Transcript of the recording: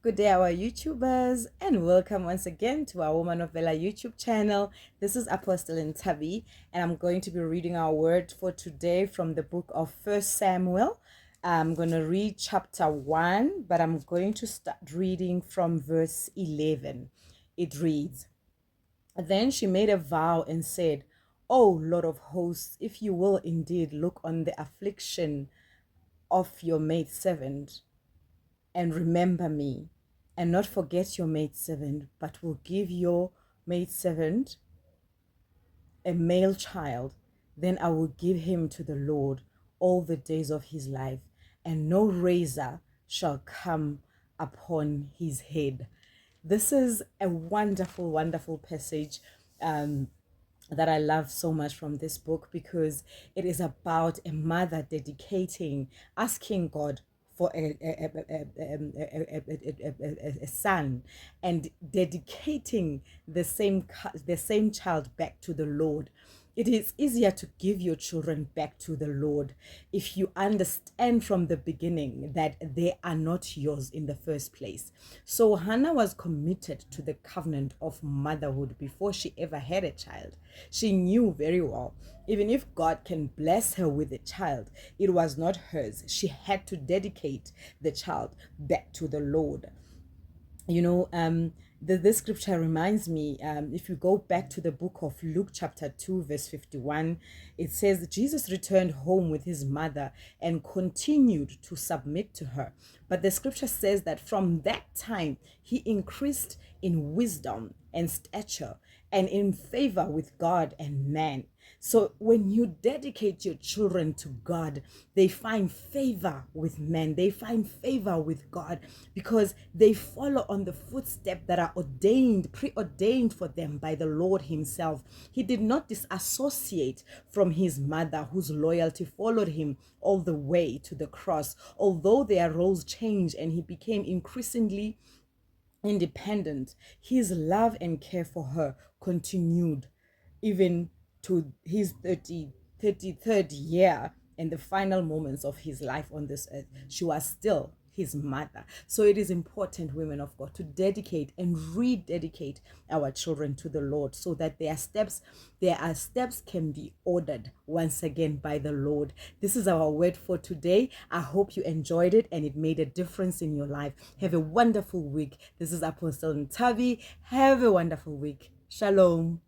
Good day, our YouTubers, and welcome once again to our Woman of Valor YouTube channel. This is Apostle Ntabi, and I'm going to be reading our word for today from the book of First Samuel. I'm going to read chapter 1, but I'm going to start reading from verse 11. It reads, "Then she made a vow and said, 'O Lord of hosts, if you will indeed look on the affliction of your maidservant and remember me, and not forget your maidservant, but will give your maidservant a male child, then I will give him to the Lord all the days of his life, and no razor shall come upon his head.'" This is a wonderful, wonderful passage that I love so much from this book, because it is about a mother dedicating, asking God for a son, and dedicating the same child back to the Lord. It is easier to give your children back to the Lord if you understand from the beginning that they are not yours in the first place. So Hannah was committed to the covenant of motherhood before she ever had a child. She knew very well, even if God can bless her with a child, it was not hers. She had to dedicate the child back to the Lord. This scripture reminds me, if you go back to the book of Luke chapter 2 verse 51, it says Jesus returned home with his mother and continued to submit to her. But the scripture says that from that time he increased in wisdom and stature and in favor with God and man. So when you dedicate your children to God, they find favor with men. They find favor with God, because they follow on the footsteps that are preordained for them by the Lord himself. He did not disassociate from his mother, whose loyalty followed him all the way to the cross. Although their roles changed and he became increasingly independent, his love and care for her continued even to his 33rd year and the final moments of his life on this earth. She was still his mother. So it is important, women of God, to dedicate and rededicate our children to the Lord, so that their steps can be ordered once again by the Lord. This is our word for today. I hope you enjoyed it and it made a difference in your life. Have a wonderful week. This is Apostle Ntavi. Have a wonderful week. Shalom.